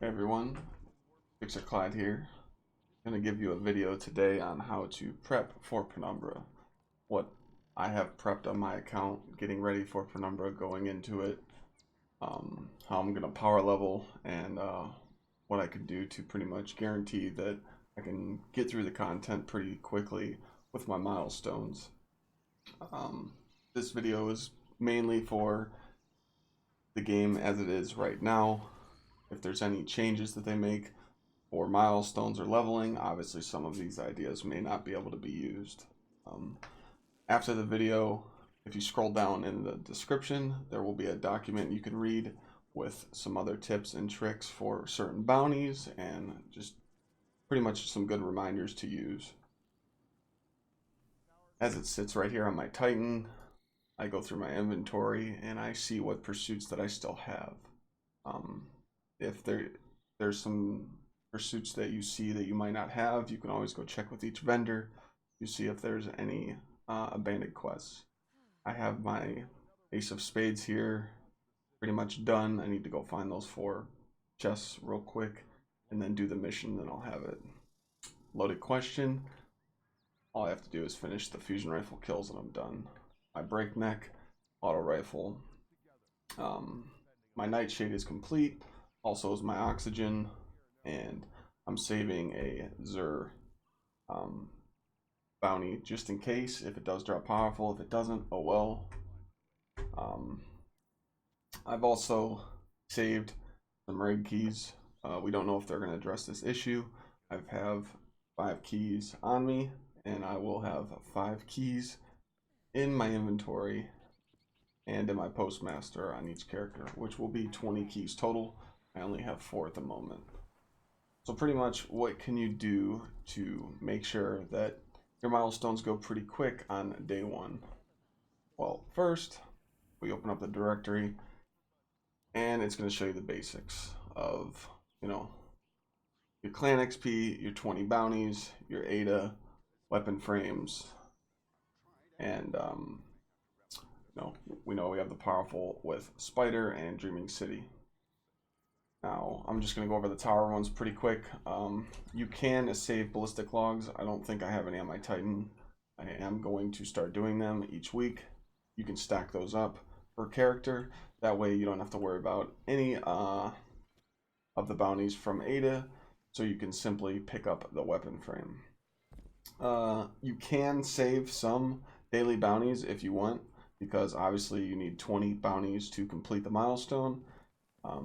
Hey everyone, Fixer Clyde here. I'm going to give you a video today on how to prep for Penumbra. What I have prepped on my account, getting ready for Penumbra, going into it, how I'm going to power level, and what I can do to pretty much guarantee that I can get through the content pretty quickly with my milestones. This video is mainly for the game as it is right now. If there's any changes that they make for milestones or leveling, obviously some of these ideas may not be able to be used. After the video, if you scroll down in the description, there will be a document you can read with some other tips and tricks for certain bounties and just pretty much some good reminders to use. As it sits right here on my Titan, I go through my inventory and I see what pursuits that I still have. If there's some pursuits that you see that you might not have, you can always go check with each vendor. You see if there's any abandoned quests. I have my Ace of Spades here pretty much done. I need to go find those 4 chests real quick and then do the mission, then I'll have it. Loaded question. All I have to do is finish the fusion rifle kills and I'm done. My breakneck auto rifle. My nightshade is complete. Also is my oxygen, and I'm saving a Zur bounty just in case if it does drop powerful. If it doesn't, oh well. I've also saved some raid keys. We don't know if they're going to address this issue. I have 5 keys on me, and I will have 5 keys in my inventory and in my postmaster on each character, which will be 20 keys total. I only have 4 at the moment. So pretty much what can you do to make sure that your milestones go pretty quick on day 1? Well, first we open up the directory and it's going to show you the basics of, your clan XP, your 20 bounties, your ADA, weapon frames, and we know we have the powerful with Spider and Dreaming City. Now, I'm just going to go over the tower ones pretty quick. You can save ballistic logs. I don't think I have any on my Titan. I am going to start doing them each week. You can stack those up per character. That way you don't have to worry about any of the bounties from Ada, so you can simply pick up the weapon frame. You can save some daily bounties if you want, because obviously you need 20 bounties to complete the milestone.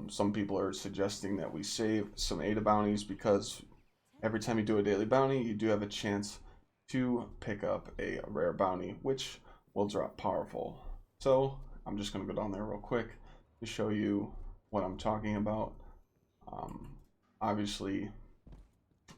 Some people are suggesting that we save some ADA bounties because every time you do a daily bounty, you do have a chance to pick up a rare bounty, which will drop powerful. So I'm just going to go down there real quick to show you what I'm talking about. Obviously,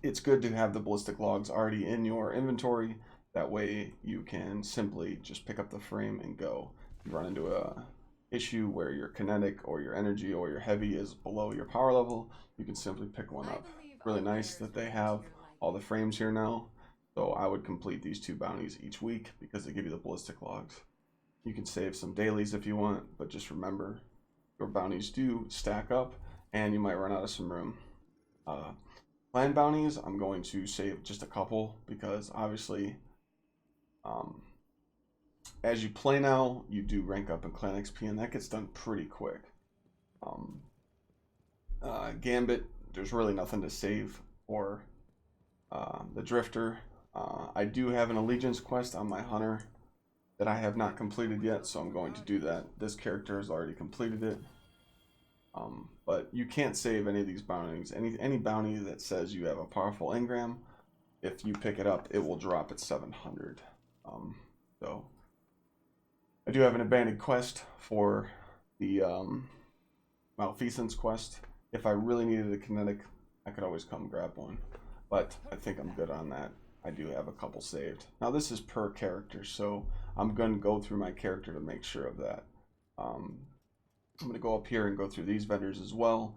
it's good to have the ballistic logs already in your inventory. That way you can simply just pick up the frame and go. You run into a issue where your kinetic or your energy or your heavy is below your power level, you can simply pick one up. Really nice that they have all the frames here now. So I would complete these 2 bounties each week because they give you the ballistic logs. You can save some dailies if you want, but just remember your bounties do stack up and you might run out of some room. Clan bounties, I'm going to save just a couple because obviously as you play now, you do rank up in clan XP, and that gets done pretty quick. Gambit, there's really nothing to save for the Drifter. I do have an allegiance quest on my Hunter that I have not completed yet, so I'm going to do that. This character has already completed it. But you can't save any of these bounties. Any bounty that says you have a powerful engram, if you pick it up, it will drop at 700. So I do have an abandoned quest for the Malfeasance quest. If I really needed a kinetic, I could always come grab one. But I think I'm good on that. I do have a couple saved. Now this is per character, so I'm going to go through my character to make sure of that. I'm going to go up here and go through these vendors as well.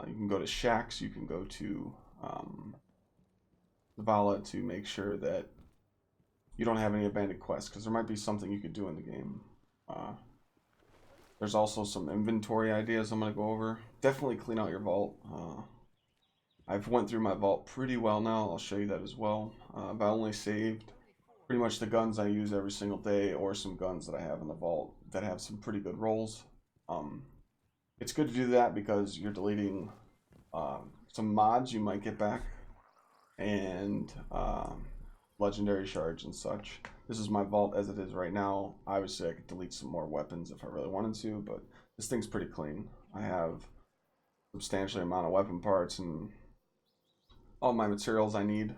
You can go to Shacks, you can go to Vala to make sure that you don't have any abandoned quests, because there might be something you could do in the game. There's also some inventory ideas I'm going to go over. Definitely clean out your vault. I've went through my vault pretty well now. I'll show you that as well. I've only saved pretty much the guns I use every single day, or some guns that I have in the vault that have some pretty good rolls. It's good to do that because you're deleting some mods you might get back, and legendary shards and such. This is my vault as it is right now. Obviously I could delete some more weapons if I really wanted to, but this thing's pretty clean. I have substantially amount of weapon parts and all my materials I need.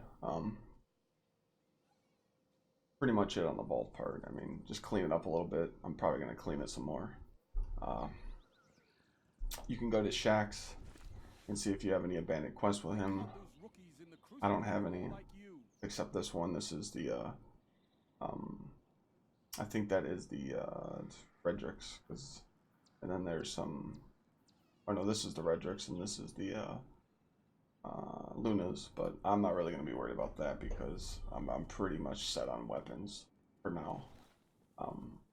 Pretty much it on the vault part. I mean, just clean it up a little bit. I'm probably going to clean it some more. You can go to Shaxx and see if you have any abandoned quests with him. I don't have any, except this one. This is the, I think that is the Redrix. And then there's some, oh no, this is the Redrix, and this is the Lunas, but I'm not really going to be worried about that because I'm pretty much set on weapons for now.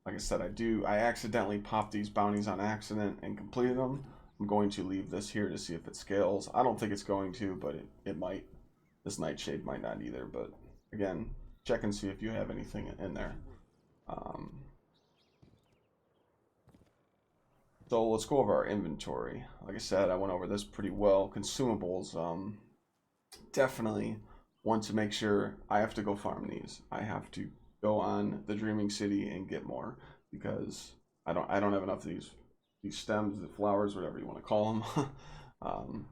Like I said, I accidentally popped these bounties on accident and completed them. I'm going to leave this here to see if it scales. I don't think it's going to, but it might. This Nightshade might not either, but again, check and see if you have anything in there. So let's go over our inventory. Like I said, I went over this pretty well. Consumables, definitely want to make sure I have to go farm these. I have to go on the Dreaming City and get more because I don't have enough of these stems, the flowers, whatever you want to call them.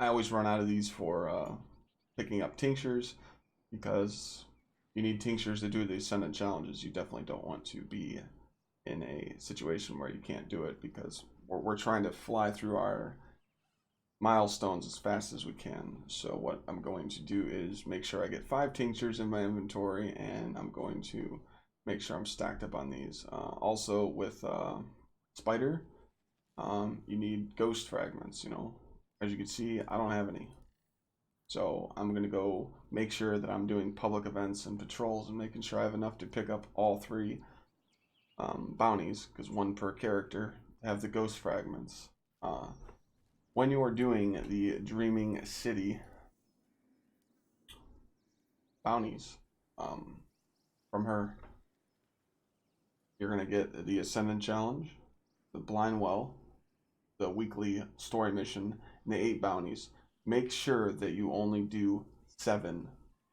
I always run out of these for picking up tinctures because you need tinctures to do the Ascendant challenges. You definitely don't want to be in a situation where you can't do it because we're trying to fly through our milestones as fast as we can. So what I'm going to do is make sure I get 5 tinctures in my inventory, and I'm going to make sure I'm stacked up on these. Also with Spider, you need ghost fragments. You know, as you can see, I don't have any. So I'm going to go make sure that I'm doing public events and patrols and making sure I have enough to pick up all 3 bounties, because 1 per character, have the ghost fragments. When you are doing the Dreaming City bounties from her, you're going to get the Ascendant Challenge, the Blind Well, the weekly story mission, and the 8 bounties. Make sure that you only do 7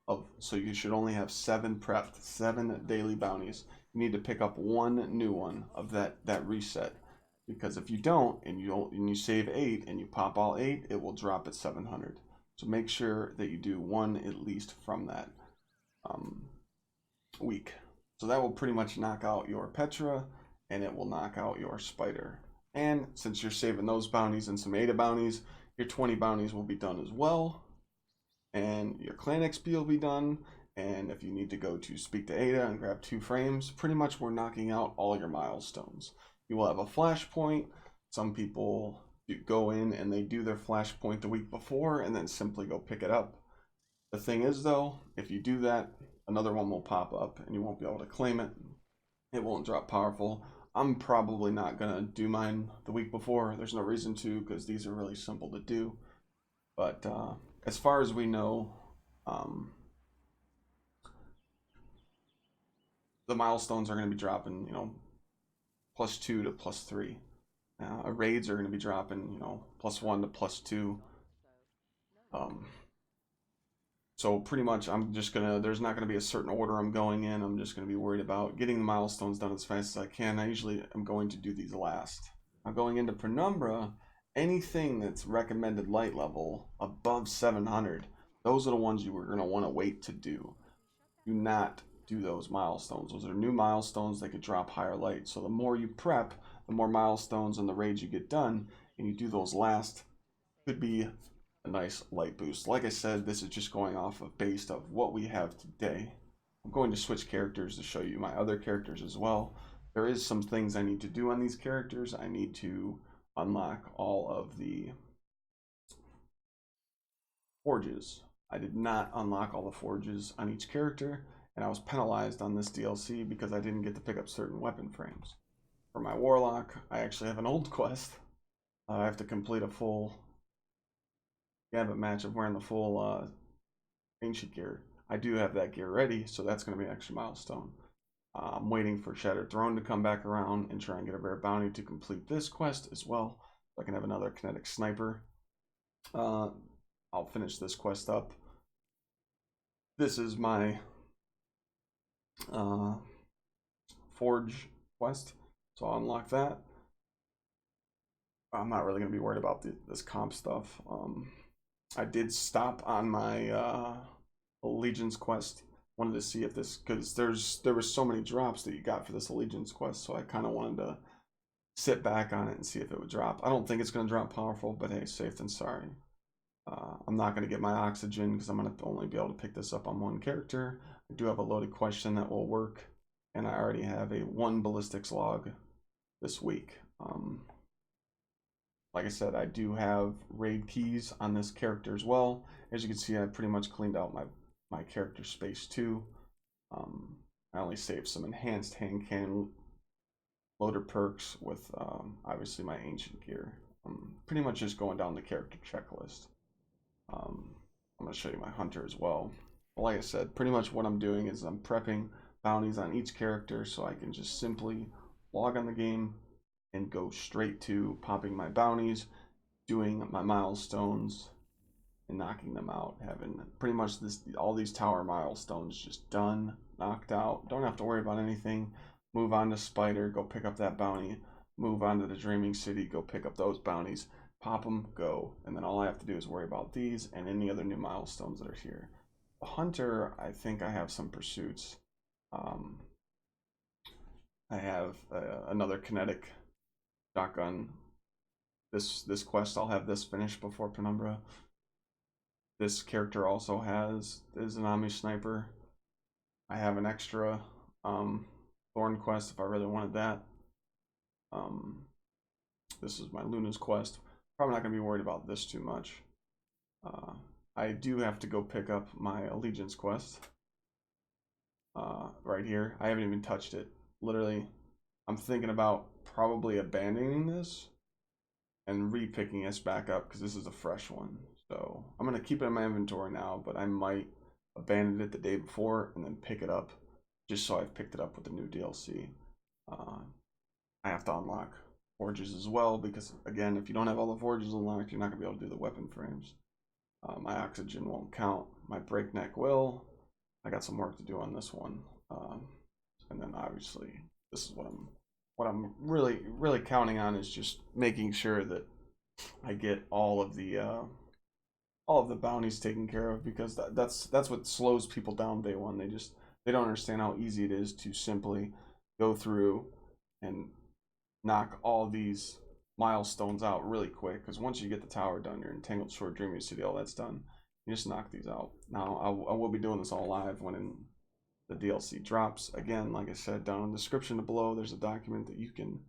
of, so you should only have 7 prepped, 7 daily bounties. You need to pick up 1 new one of that reset, because if you don't and you save 8 and you pop all 8, it will drop at 700. So make sure that you do 1 at least from that week. So that will pretty much knock out your Petra, and it will knock out your Spider. And since you're saving those bounties and some Ada bounties, your 20 bounties will be done as well, and your clan XP will be done. And if you need to go to speak to Ada and grab 2 frames, pretty much we're knocking out all your milestones. You will have a flashpoint. Some people go in and they do their flashpoint the week before and then simply go pick it up. The thing is though, if you do that, another one will pop up and you won't be able to claim it. It won't drop powerful. I'm probably not gonna do mine the week before. There's no reason to, because these are really simple to do. But as far as we know, the milestones are going to be dropping, you know, +2 to +3. Raids are going to be dropping, you know, +1 to +2. So pretty much I'm just going to, there's not going to be a certain order I'm going in. I'm just going to be worried about getting the milestones done as fast as I can. I usually am going to do these last. Now going into Penumbra, anything that's recommended light level above 700, those are the ones you are going to want to wait to do. Do not do those milestones. Those are new milestones that could drop higher light. So the more you prep, the more milestones and the raids you get done, and you do those last, could be a nice light boost. Like I said, this is just going off of based of what we have today. I'm going to switch characters to show you my other characters as well. There is some things I need to do on these characters. I need to unlock all of the forges. I did not unlock all the forges on each character, and I was penalized on this DLC because I didn't get to pick up certain weapon frames. for my Warlock, I actually have an old quest. I have to complete a full Gambit match of wearing the full ancient gear. I do have that gear ready, so that's going to be an extra milestone. I'm waiting for Shattered Throne to come back around and try and get a rare bounty to complete this quest as well, so I can have another kinetic sniper. I'll finish this quest up. This is my Forge quest, so I'll unlock that. I'm not really going to be worried about this comp stuff. I did stop on my Allegiance quest. Wanted to see if this, because there were so many drops that you got for this Allegiance quest, so I kind of wanted to sit back on it and see if it would drop. I don't think it's going to drop powerful, but hey, safe than sorry. I'm not going to get my oxygen because I'm going to only be able to pick this up on one character. I do have a loaded question that will work, and I already have a 1 ballistics log this week. Like I said, I do have raid keys on this character as well. As you can see, I pretty much cleaned out my character space too. I only saved some enhanced hand cannon loader perks with obviously my ancient gear. I'm pretty much just going down the character checklist. I'm going to show you my hunter as well. Like I said, pretty much what I'm doing is I'm prepping bounties on each character so I can just simply log on the game and go straight to popping my bounties, doing my milestones, and knocking them out. Having pretty much all these tower milestones just done, knocked out. Don't have to worry about anything. Move on to Spider, go pick up that bounty. Move on to the Dreaming City, go pick up those bounties. Pop them, go. And then all I have to do is worry about these and any other new milestones that are here. The Hunter, I think I have some pursuits. I have another kinetic shotgun. This quest, I'll have this finished before Penumbra. This character also is an Ami sniper. I have an extra Thorn quest if I really wanted that. This is my Luna's quest. Probably not going to be worried about this too much. I do have to go pick up my Allegiance quest. Right here. I haven't even touched it. Literally, I'm thinking about probably abandoning this and re-picking this back up because this is a fresh one. So I'm going to keep it in my inventory now, but I might abandon it the day before and then pick it up just so I've picked it up with the new DLC. I have to unlock forges as well because, again, if you don't have all the forges unlocked, you're not going to be able to do the weapon frames. My oxygen won't count. My breakneck will. I got some work to do on this one. And then obviously this is what I'm really counting on is just making sure that I get all of the bounties taken care of, because that's what slows people down day one. They don't understand how easy it is to simply go through and knock all these milestones out really quick, because once you get the tower done, your Untitled Chapter, Dreaming City, all that's done, you just knock these out. Now I will be doing this all live when the DLC drops. Again, like I said, down in the description below there's a document that you can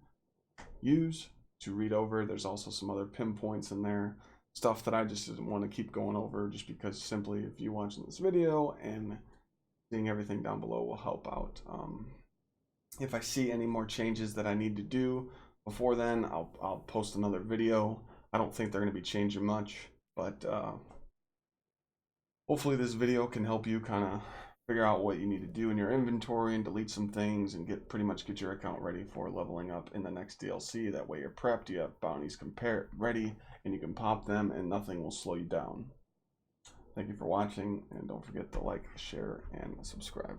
use to read over. There's also some other pinpoints in there, stuff that I just didn't want to keep going over, just because simply if you watching this video and seeing everything down below will help out. If I see any more changes that I need to do before then, I'll post another video. I don't think they're going to be changing much, but hopefully this video can help you kind of figure out what you need to do in your inventory and delete some things and pretty much get your account ready for leveling up in the next DLC. That way you're prepped, you have bounties ready, and you can pop them and nothing will slow you down. Thank you for watching, and don't forget to like, share, and subscribe.